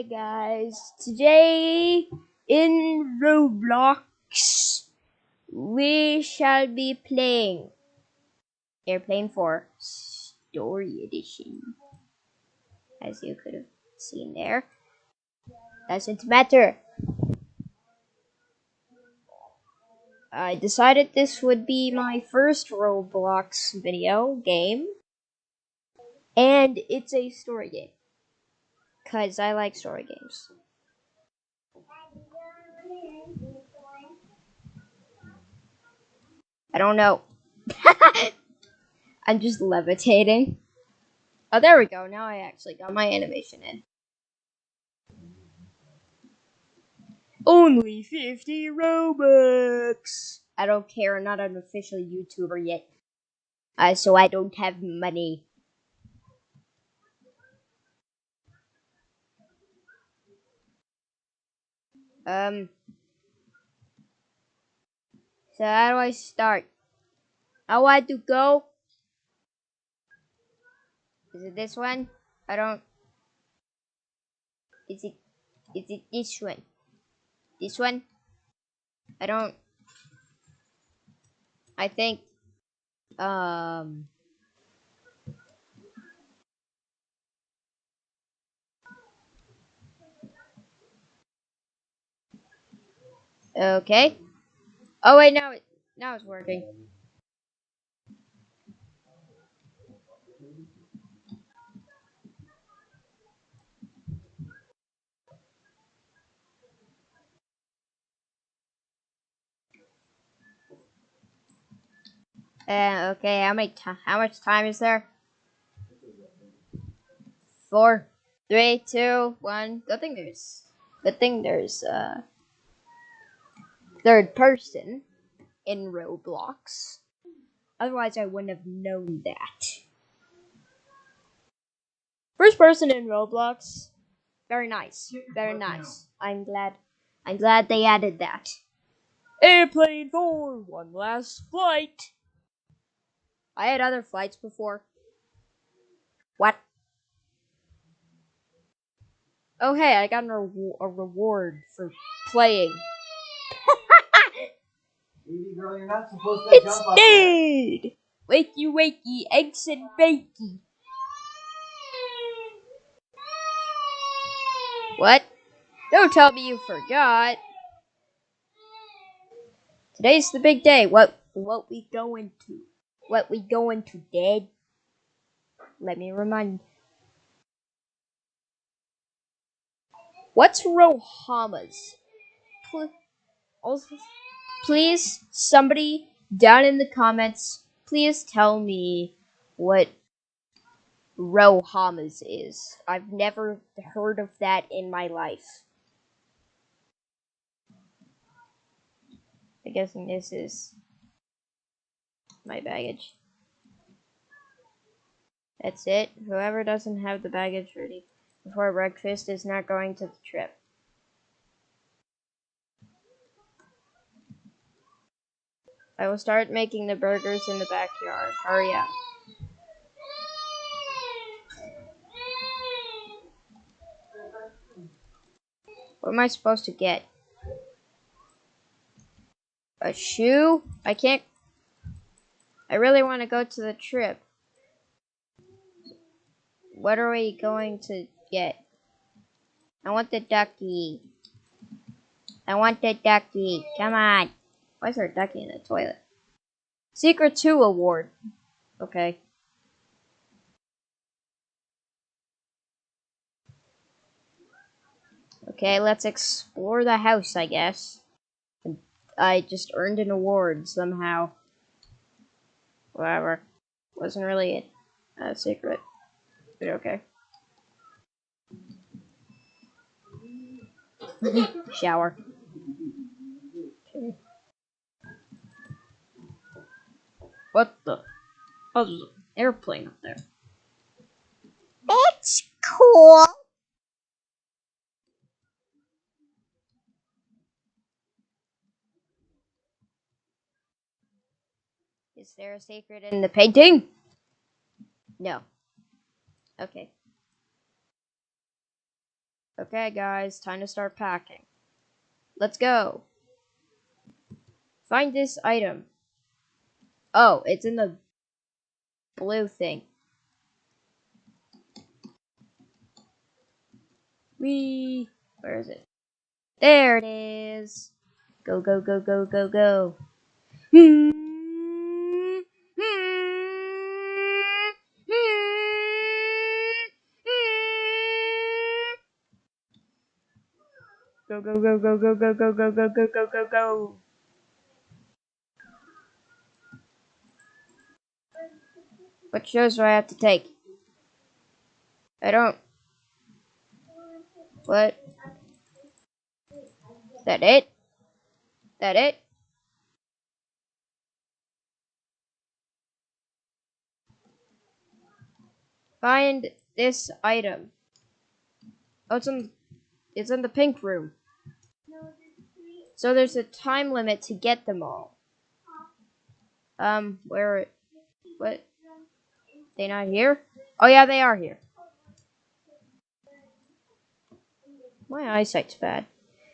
guys, today in Roblox we shall be playing Airplane 4 Story Edition, as you could have seen there. Doesn't matter. I decided this would be my first Roblox video game, and it's a story game, because I like story games. I don't know. I'm just levitating. Oh, there we go. Now I actually got my animation in. Only 50 Robux. I don't care. I'm not an official YouTuber yet. So I don't have money. So how do I start? I want to go. Is it this one? I don't. Is it this one? This one? I don't. I think. Okay. Oh wait, now it's working. Okay. How much time is there? 4, 3, 2, 1. Good thing there's third person in Roblox. Otherwise, I wouldn't have known that. First person in Roblox. Very nice. Very nice. I'm glad they added that. Airplane 4, one last flight. I had other flights before. What? Oh hey, I got a reward for playing. Baby girl, you're not supposed to It's jump up dead! Wakey wakey, eggs and bakey. What? Don't tell me you forgot. Today's the big day. What we going to? What we going to, Dad? Let me remind. What's Rohamas? Please, somebody down in the comments, please tell me what Rohamas is. I've never heard of that in my life. I'm guessing this is my baggage. That's it. Whoever doesn't have the baggage ready before breakfast is not going to the trip. I will start making the burgers in the backyard. Hurry up. What am I supposed to get? A shoe? I can't. I really want to go to the trip. What are we going to get? I want the ducky. I want the ducky. Come on. Why is there a ducky in the toilet? Secret 2 award. Okay. Okay, let's explore the house, I guess. I just earned an award somehow. Whatever. Wasn't really a secret. But okay. Shower. Okay. What the? Oh, there's an airplane up there. That's cool. Is there a secret in the painting? No. Okay. Okay, guys, time to start packing. Let's go. Find this item. Oh, it's in the blue thing. Whee! Where is it? There it is. Go, go, go, go, go, go. Go, go, go, go, go, go, go, go, go, go, go, go, go. What shows do I have to take? I don't. What? That it? That it? Find this item. Oh, it's in the pink room. So there's a time limit to get them all. What? They not here? Oh yeah, they are here. My eyesight's bad.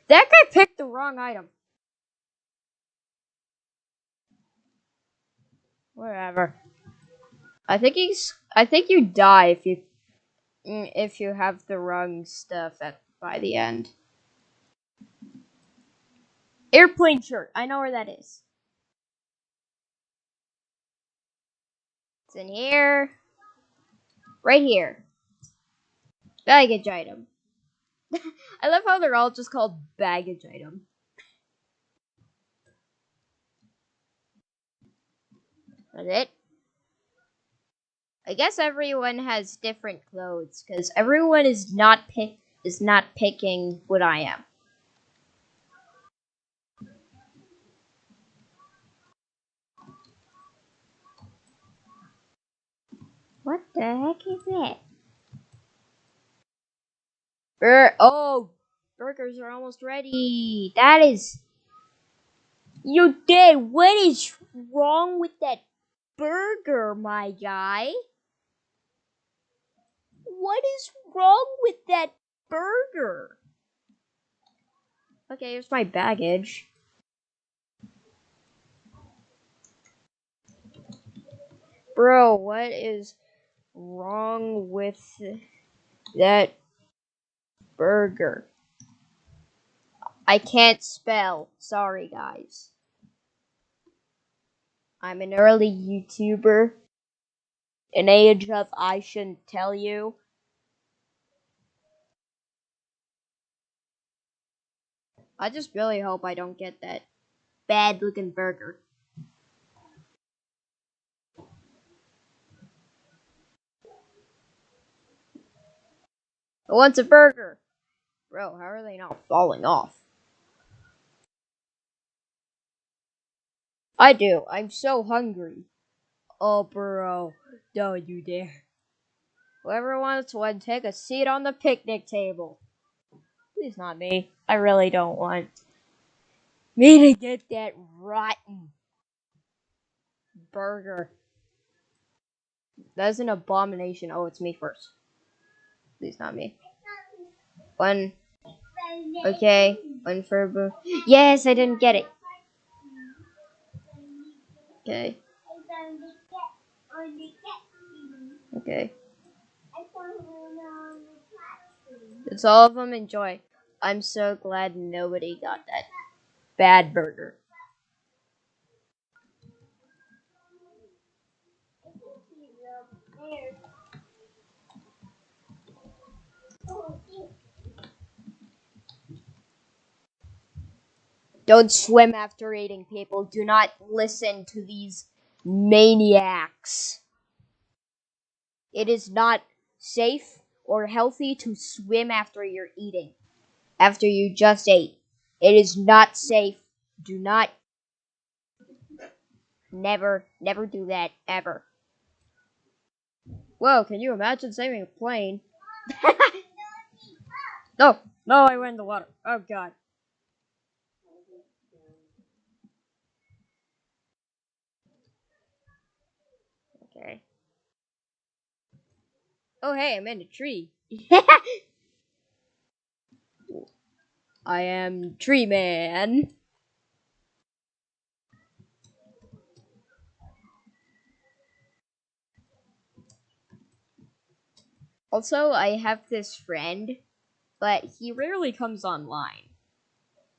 That guy picked the wrong item. Whatever. I think you die if you have the wrong stuff by the end. Airplane shirt. I know where that is. It's in here. Right here. Baggage item. I love how they're all just called baggage item. That's it. I guess everyone has different clothes because everyone is not picking what I am. What the heck is that? Burgers are almost ready. That is. You did. What is wrong with that burger, my guy? What is wrong with that burger? Okay, here's my baggage. Bro, what is wrong with that burger? I can't spell. Sorry, guys. I'm an early YouTuber. An age of I shouldn't tell you. I just really hope I don't get that bad looking burger. I want a burger. Bro, how are they not falling off? I do. I'm so hungry. Oh, bro. Don't you dare. Whoever wants one, take a seat on the picnic table. Please not me. I really don't want me to get that rotten burger. That's an abomination. Oh, it's me first. Please not me. One. Okay. One for... Yes, I didn't get it. Okay. Okay. It's all of them. Enjoy. I'm so glad nobody got that bad burger. Don't swim after eating, people. Do not listen to these maniacs. It is not safe or healthy to swim after you're eating. After you just ate. It is not safe. Do not. Never do that, ever. Whoa, can you imagine saving a plane? No, I went in the water. Oh, God. Okay. Oh, hey, I'm in a tree. I am Tree Man. Also, I have this friend, but he rarely comes online.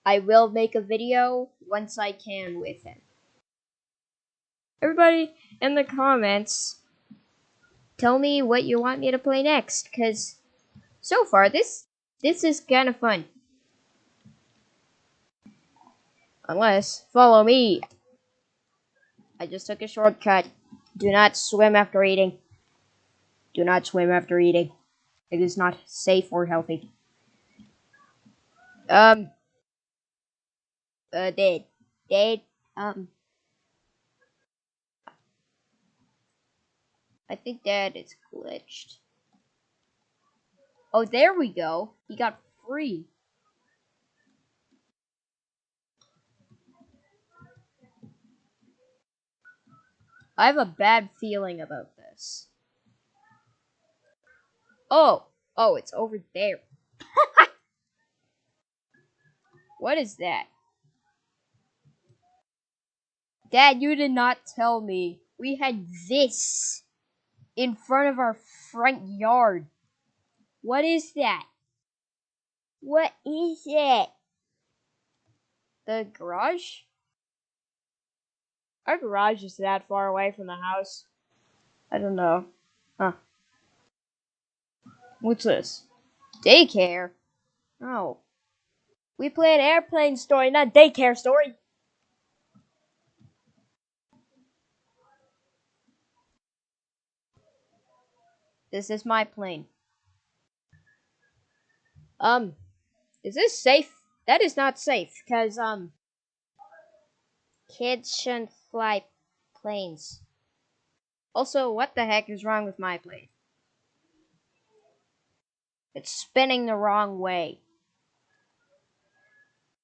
I will make a video once I can with him. Everybody in the comments, tell me what you want me to play next, cause so far this is kind of fun. Unless, follow me. I just took a shortcut. Do not swim after eating. Do not swim after eating. It is not safe or healthy. Dad, I think Dad is glitched. Oh, there we go. He got free. I have a bad feeling about this. Oh, it's over there. What is that? Dad, you did not tell me we had this in front of our front yard. What is that? What is it? The garage? Our garage is that far away from the house. I don't know. Huh. What's this? Daycare? Oh. We play an airplane story, not daycare story. This is my plane. Is this safe? That is not safe, because, kids shouldn't fly planes. Also, what the heck is wrong with my plane? It's spinning the wrong way.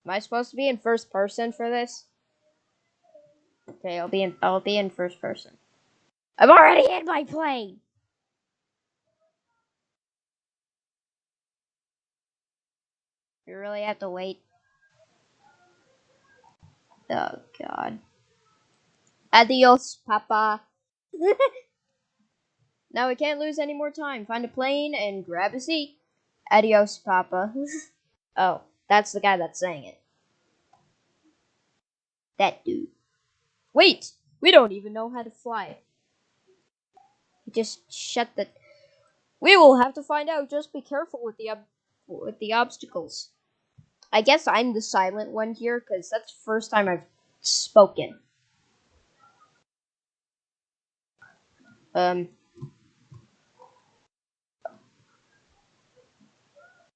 Am I supposed to be in first person for this? Okay, I'll be in first person. I'm already in my plane. You really have to wait. Oh god. Adios, Papa. Now we can't lose any more time. Find a plane and grab a seat. Adios, Papa. Oh, that's the guy that's saying it. That dude. Wait! We don't even know how to fly. Just shut the... We will have to find out. Just be careful with the obstacles. I guess I'm the silent one here, because that's the first time I've spoken.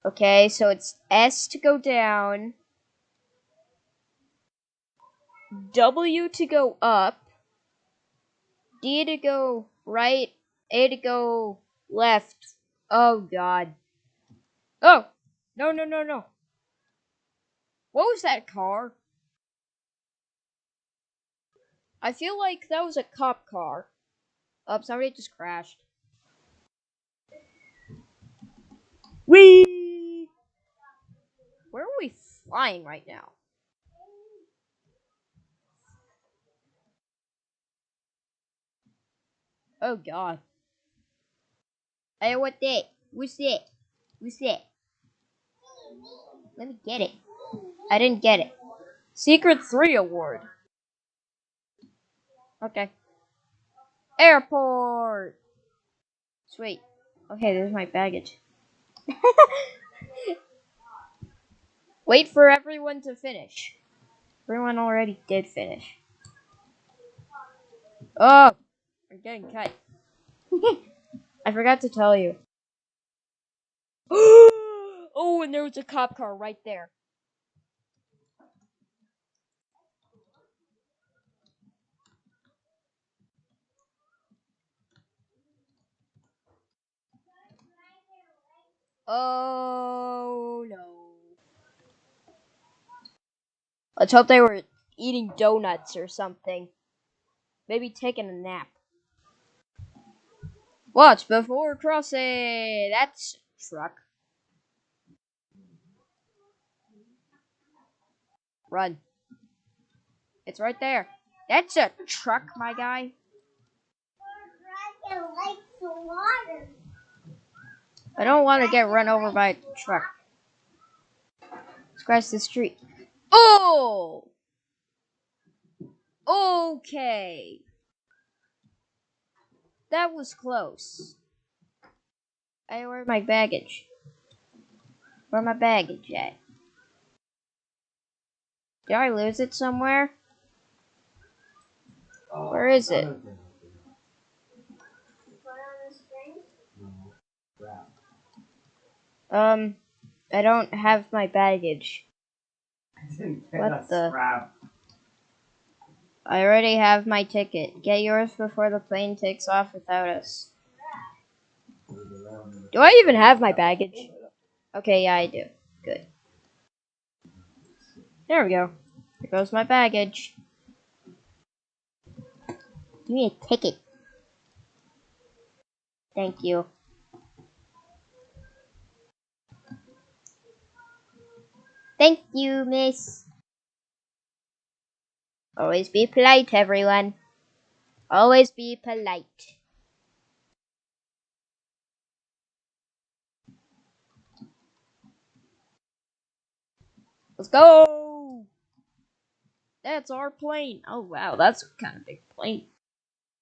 Okay, so it's S to go down, W to go up, D to go right, A to go left. Oh god. Oh! No, no, no, no. What was that car? I feel like that was a cop car. Oh, somebody just crashed. Whee! Where are we flying right now? Oh god. Hey, what that? What's that? What's that? Let me get it. I didn't get it. Secret 3 award. Okay. Airport! Sweet. Okay, there's my baggage. Wait for everyone to finish. Everyone already did finish. Oh! I'm getting cut. I forgot to tell you. Oh, and there was a cop car right there. Oh no. Let's hope they were eating donuts or something. Maybe taking a nap. Watch before crossing. That's a truck. Run. It's right there. That's a truck, my guy. I don't want to get run over by a truck. Let's cross the street. Oh! Okay. That was close. Hey, where's my baggage? Where's my baggage at? Did I lose it somewhere? Where is it? I don't have my baggage. What the? I already have my ticket. Get yours before the plane takes off without us. Do I even have my baggage? Okay, yeah, I do. Good. There we go. There goes my baggage. Give me a ticket. Thank you. Thank you, miss. Always be polite, everyone. Always be polite. Let's go! That's our plane. Oh, wow, that's a kind of big plane.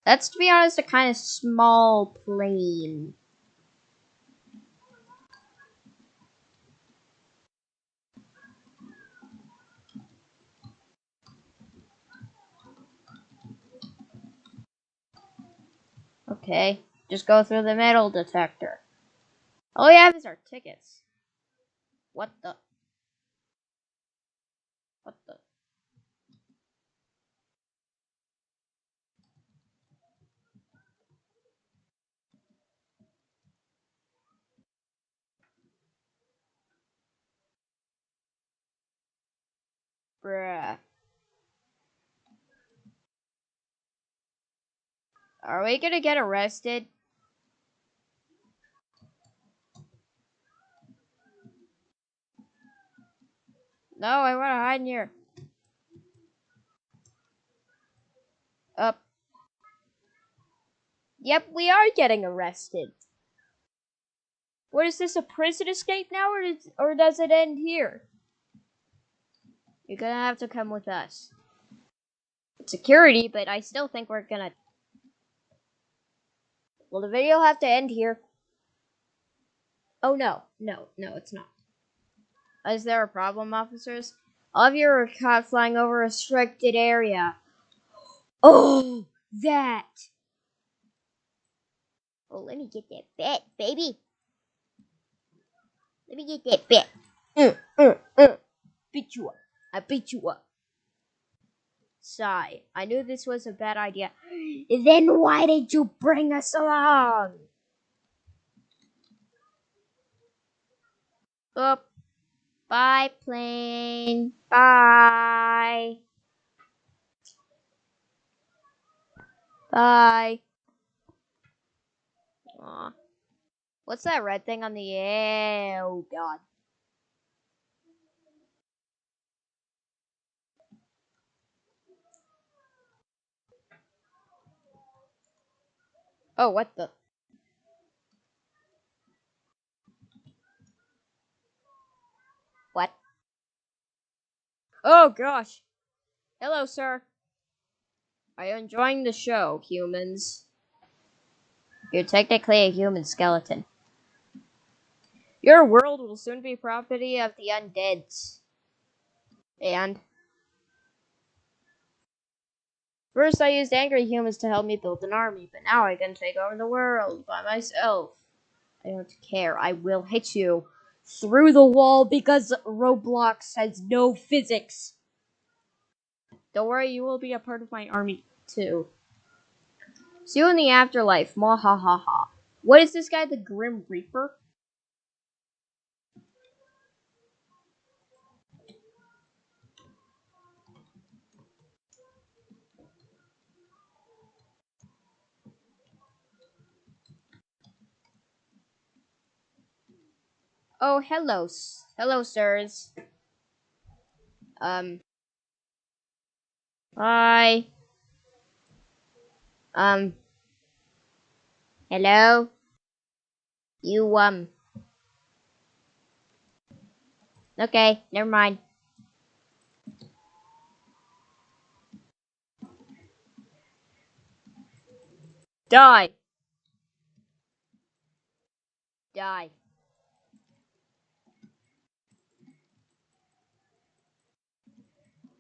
That's, to be honest, a kind of small plane. Okay, just go through the metal detector. All we have is our tickets. What the? What the? Bruh. Are we gonna get arrested? No, I wanna hide in here. Up. Yep, we are getting arrested. What is this, a prison escape now, or does it end here? You're gonna have to come with us. It's security, but I still think we're gonna... Will the video have to end here? Oh, no. No, it's not. Is there a problem, officers? All of you are caught flying over a restricted area. Oh, that! Oh, let me get that bat, baby. Let me get that bat. Beat you up. I beat you up. Sigh. I knew this was a bad idea. Then why did you bring us along? Up. Bye, plane. Bye. Bye. Aw. What's that red thing on the air? Oh, God. Oh, what the? What? Oh, gosh. Hello, sir. Are you enjoying the show, humans? You're technically a human skeleton. Your world will soon be property of the undeads. And first I used angry humans to help me build an army, but now I can take over the world by myself. I don't care. I will hit you through the wall because Roblox has no physics. Don't worry, you will be a part of my army too. See you in the afterlife. Mwahaha. What is this guy, the Grim Reaper? Oh, hello. Hello, sirs. Hi. Hello? You, okay, never mind. Die. Die.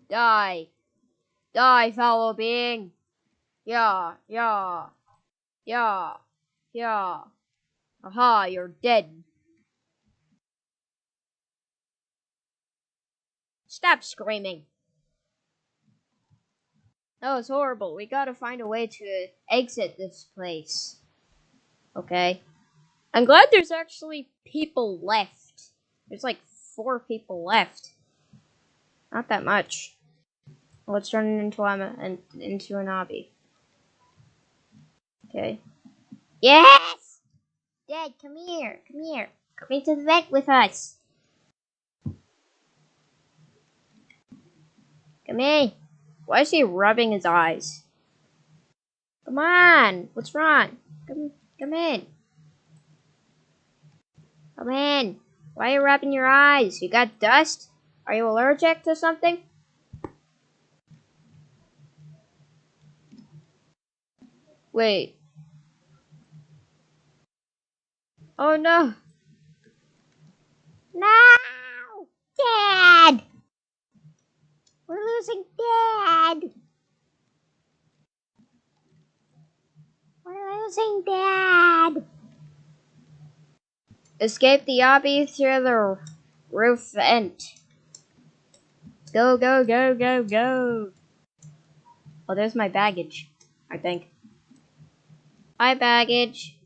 Die. Die, fellow being. Yeah, yeah, yeah, yeah. Aha, you're dead. Stop screaming. That was horrible. We gotta find a way to exit this place. Okay. I'm glad there's actually people left. There's like 4 people left. Not that much. Let's turn it into an obby. Okay. Yes! Dad, come here. Come here. Come into the vet with us. Come in. Why is he rubbing his eyes? Come on. What's wrong? Come in. Come in. Why are you rubbing your eyes? You got dust? Are you allergic to something? Wait. Oh no. No! Dad! We're losing Dad! We're losing Dad! Escape the obby through the roof vent. Go, go, go, go, go! Oh, there's my baggage, I think. Hi, baggage.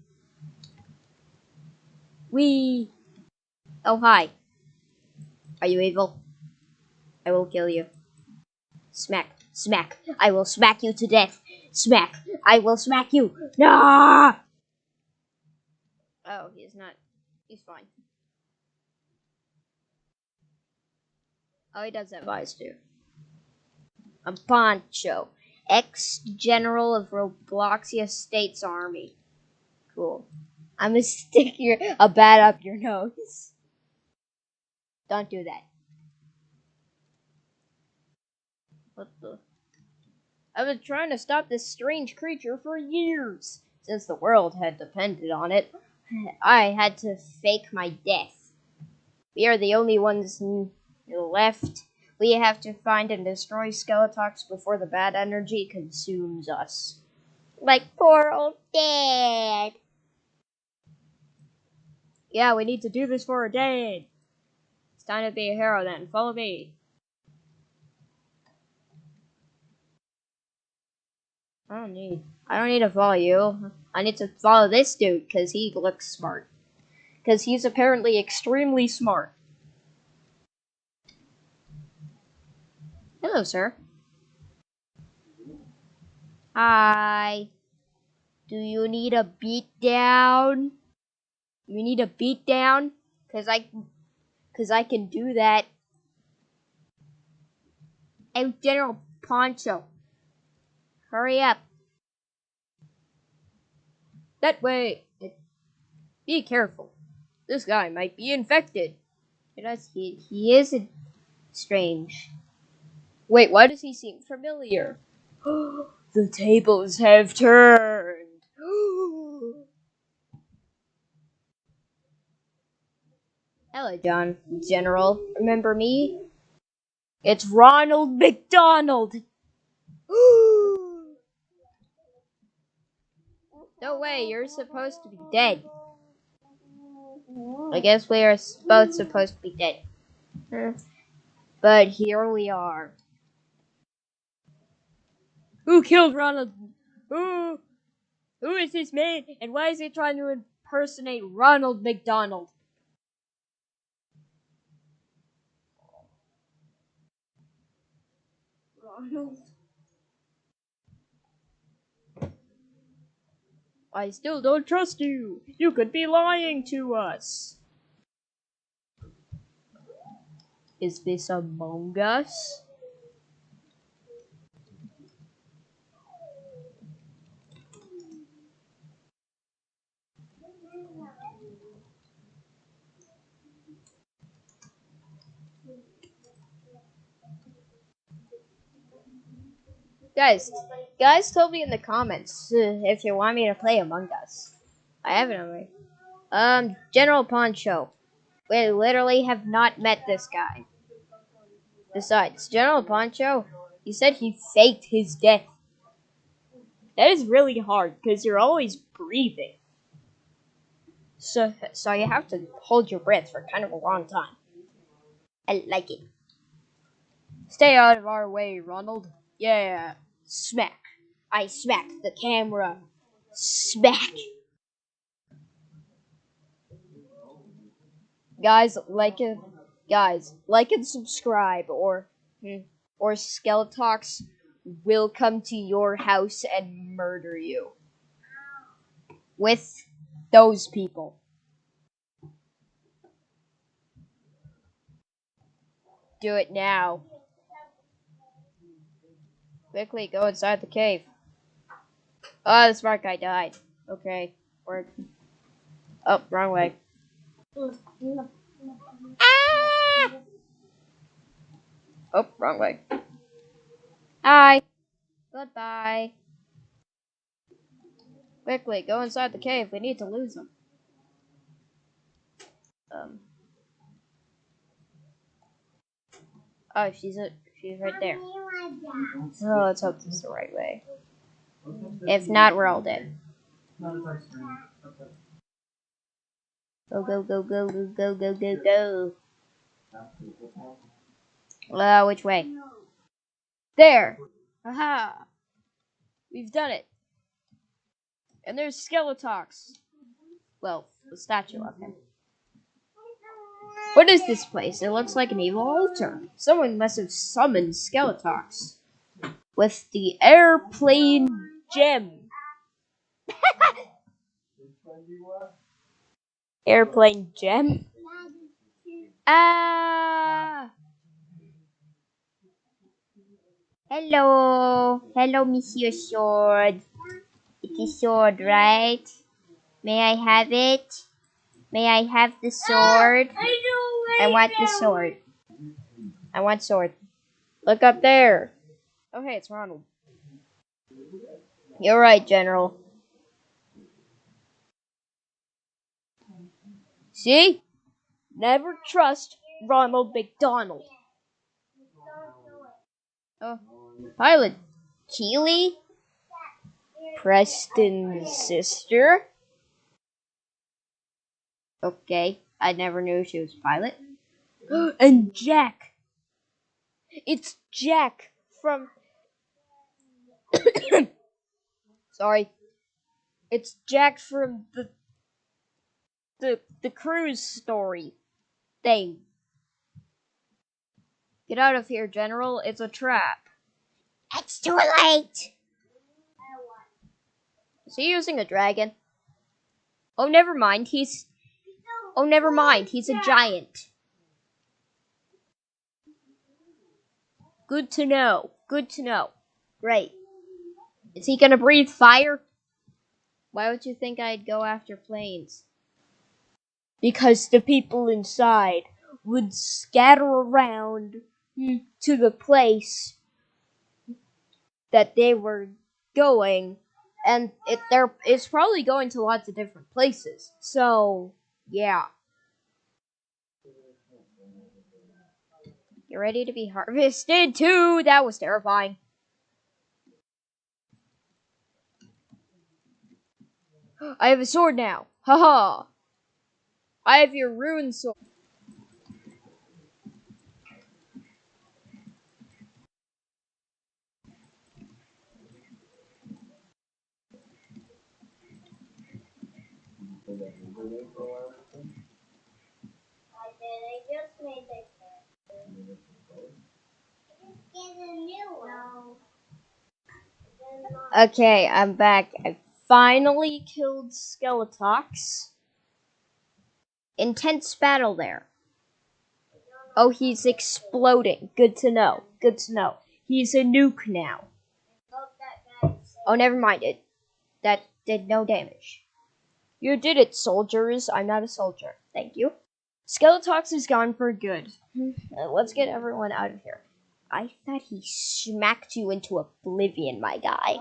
Wee! Oh, hi. Are you evil? I will kill you. Smack, smack. I will smack you to death. Smack. I will smack you. No! Oh, he's not. He's fine. Oh, he does have eyes too. I'm Poncho, ex-general of Robloxia State's army. Cool. I'm gonna stick a bat up your nose. Don't do that. What the? I've been trying to stop this strange creature for years. Since the world had depended on it, I had to fake my death. We are the only ones left. We have to find and destroy Skeletox before the bad energy consumes us. Like poor old Dad. Yeah, we need to do this for our dad. It's time to be a hero then. Follow me. I don't need to follow you. I need to follow this dude because he looks smart. Because he's apparently extremely smart. Hello, sir. Hi. Do you need a beat down? You need a beat down? Cause I can do that. I'm General Poncho. Hurry up. That way. Be careful. This guy might be infected. He is strange. Wait, why does he seem familiar? The tables have turned. Hello, John. General. Remember me? It's Ronald McDonald. No way, you're supposed to be dead. I guess we are both supposed to be dead. But here we are. Who killed Ronald? Who? Who is this man? And why is he trying to impersonate Ronald McDonald? Ronald? I still don't trust you. You could be lying to us. Is this Among Us? Guys, tell me in the comments if you want me to play Among Us. I haven't already. General Poncho. We literally have not met this guy. Besides, General Poncho, he said he faked his death. That is really hard because you're always breathing. So you have to hold your breath for kind of a long time. I like it. Stay out of our way, Ronald. Yeah. Smack. I smack the camera. Smack. Guys, like and subscribe, or Skeletox will come to your house and murder you. With those people. Do it now. Quickly, go inside the cave. Oh, the smart guy died. Okay, oh, wrong way. Ah! Oh, wrong way. Hi. Goodbye. Quickly, go inside the cave. We need to lose him. Oh, she's right there. Oh, let's hope this is the right way. If not, we're all dead. Go, go, go, go, go, go, go, go, go. Which way? There! Aha! We've done it. And there's Skeletox. Well, the statue of him. What is this place? It looks like an evil altar. Someone must have summoned Skeletox with the airplane gem. Airplane gem? Ah! Hello. Hello, Monsieur Sword. It is sword, right? May I have it? May I have the sword? I want the sword. I want sword. Look up there. Oh, hey, it's Ronald. You're right, General. See? Never trust Ronald McDonald. Oh, Pilot Keely? Preston's sister? Okay, I never knew she was a pilot. And Jack! It's Jack from... Sorry. It's Jack from the cruise story thing. Get out of here, General. It's a trap. It's too late! Is he using a dragon? Oh, never mind. He's a giant. Good to know. Good to know. Great. Is he gonna breathe fire? Why would you think I'd go after planes? Because the people inside would scatter around to the place that they were going, and it's probably going to lots of different places. So, yeah. You ready to be harvested too? That was terrifying. I have a sword now. Haha. I have your ruined sword. Okay, I'm back. I finally killed Skeletox. Intense battle there. Oh, he's exploding. Good to know. Good to know. He's a nuke now. Oh, never mind it. That did no damage. You did it, soldiers. I'm not a soldier. Thank you. Skeletox is gone for good. Let's get everyone out of here. I thought he smacked you into oblivion, my guy.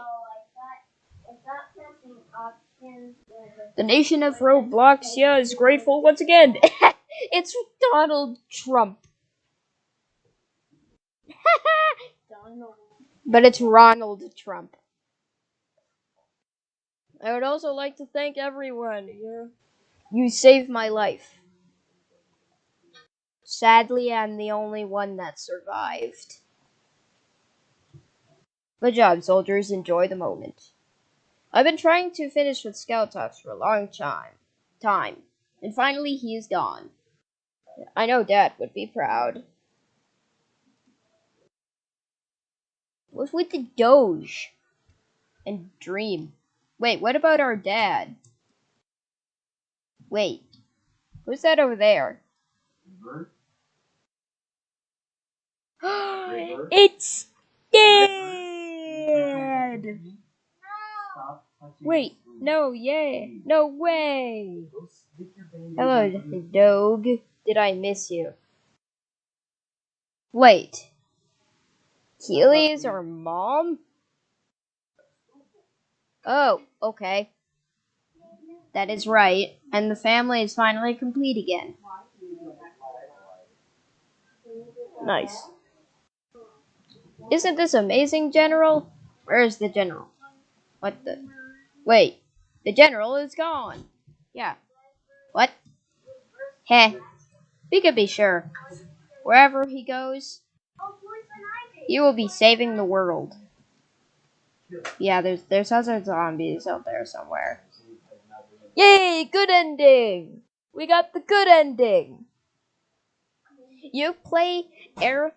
The nation of Roblox, yeah, is grateful once again. It's Donald Trump. But it's Ronald Trump. I would also like to thank everyone. You saved my life. Sadly, I'm the only one that survived. Good job, soldiers. Enjoy the moment. I've been trying to finish with Scout Talks for a long time. And finally, he is gone. I know Dad would be proud. What's with the Doge? And Dream? Wait, what about our dad? Wait, who's that over there? It's Dad! Wait, no, yeah, no way! Hello, Dog. Did I miss you? Wait, Keely is our mom? Oh, okay. That is right, and the family is finally complete again. Nice. Isn't this amazing, General? Where is the General? What the? Wait, the General is gone. Yeah. What? Heh. We could be sure. Wherever he goes, he will be saving the world. Yeah, there's other zombies out there somewhere. Yay! Good ending. We got the good ending. You play Airplane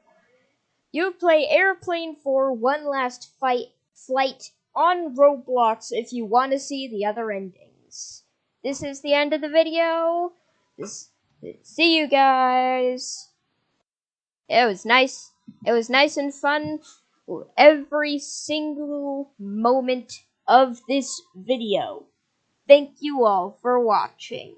for one last flight on Roblox if you want to see the other endings. This is the end of the video. See you guys. It was nice. It was nice and fun. Every single moment of this video. Thank you all for watching.